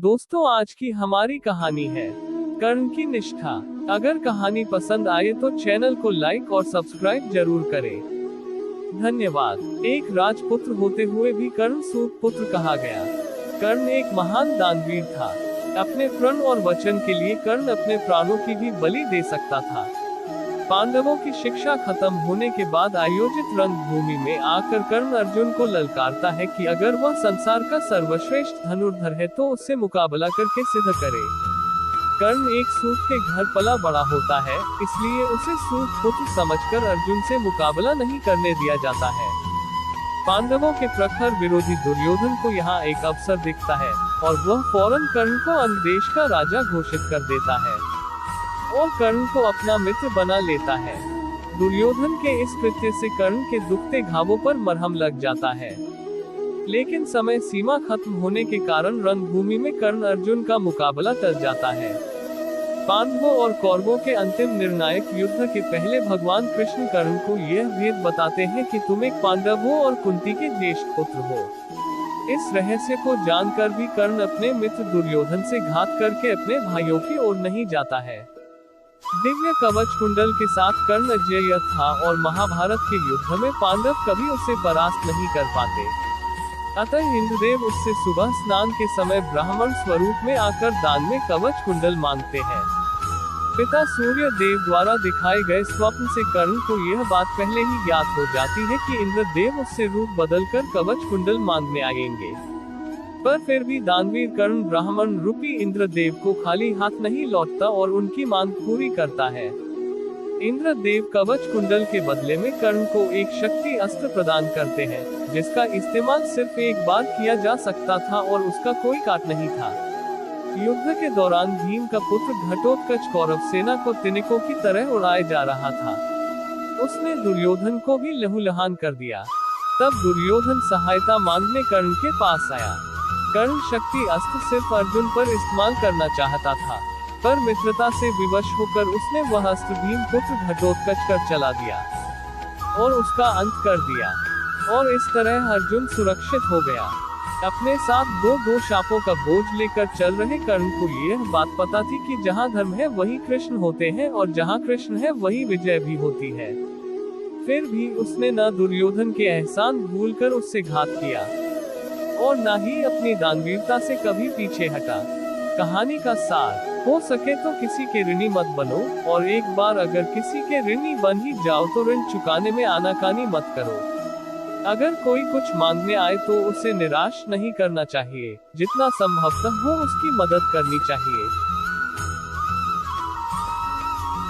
दोस्तों, आज की हमारी कहानी है कर्ण की निष्ठा। अगर कहानी पसंद आए तो चैनल को लाइक और सब्सक्राइब जरूर करें। धन्यवाद। एक राजपुत्र होते हुए भी कर्ण सूत पुत्र कहा गया। कर्ण एक महान दानवीर था। अपने प्रण और वचन के लिए कर्ण अपने प्राणों की भी बलि दे सकता था। पांडवों की शिक्षा खत्म होने के बाद आयोजित रणभूमि में आकर कर्ण अर्जुन को ललकारता है कि अगर वह संसार का सर्वश्रेष्ठ धनुर्धर है तो उससे मुकाबला करके सिद्ध करे। कर्ण एक सूत के घर पला बड़ा होता है, इसलिए उसे सूत पुत्र समझकर अर्जुन से मुकाबला नहीं करने दिया जाता है। पांडवों के प्रखर विरोधी दुर्योधन को यहाँ एक अवसर दिखता है और वह फौरन कर्ण को अंग देश का राजा घोषित कर देता है और कर्ण को अपना मित्र बना लेता है। दुर्योधन के इस कृत्य से कर्ण के दुखते घावों पर मरहम लग जाता है, लेकिन समय सीमा खत्म होने के कारण रणभूमि में कर्ण अर्जुन का मुकाबला टल जाता है। पांडवों और कौरवों के अंतिम निर्णायक युद्ध के पहले भगवान कृष्ण कर्ण को यह भेद बताते हैं कि तुम एक पांडव हो और कुंती के ज्येष्ठ पुत्र हो। इस रहस्य को जानकर भी कर्ण अपने मित्र दुर्योधन से घात करके अपने भाइयों की ओर नहीं जाता है। दिव्य कवच कुंडल के साथ कर्ण अजेय था और महाभारत के युद्ध में पांडव कभी उसे परास्त नहीं कर पाते। अतः इंद्रदेव उससे सुबह स्नान के समय ब्राह्मण स्वरूप में आकर दान में कवच कुंडल मांगते हैं। पिता सूर्य देव द्वारा दिखाए गए स्वप्न से कर्ण को यह बात पहले ही ज्ञात हो जाती है कि इंद्रदेव उससे रूप बदलकर कवच कुंडल मांगने आएंगे। पर फिर भी दानवीर कर्ण ब्राह्मण रूपी इंद्रदेव को खाली हाथ नहीं लौटता और उनकी मांग पूरी करता है। इंद्रदेव कवच कुंडल के बदले में कर्ण को एक शक्ति अस्त्र प्रदान करते हैं, जिसका इस्तेमाल सिर्फ एक बार किया जा सकता था और उसका कोई काट नहीं था। युद्ध के दौरान भीम का पुत्र घटोत्कच कौरव सेना को तिनकों की तरह उड़ाए जा रहा था। उसने दुर्योधन को भी लहूलुहान कर दिया। तब दुर्योधन सहायता मांगने कर्ण के पास आया। कर्ण शक्ति अस्त्र सिर्फ अर्जुन पर इस्तेमाल करना चाहता था, पर मित्रता से विवश होकर उसने वह अस्त्र भीम पुत्र घटोत्कच कर चला दिया और उसका अंत कर दिया, और इस तरह अर्जुन सुरक्षित हो गया। अपने साथ दो शापों का बोझ लेकर चल रहे कर्ण को यह बात पता थी कि जहाँ धर्म है वही कृष्ण होते हैं और जहाँ कृष्ण है वही विजय भी होती है। फिर भी उसने न दुर्योधन के एहसान भूलकर उससे घात किया और न ही अपनी दानवीरता से कभी पीछे हटा। कहानी का सार, हो सके तो किसी के ऋणी मत बनो, और एक बार अगर किसी के ऋणी बन ही जाओ तो ऋण चुकाने में आनाकानी मत करो। अगर कोई कुछ मांगने आए तो उसे निराश नहीं करना चाहिए, जितना संभवतः हो उसकी मदद करनी चाहिए।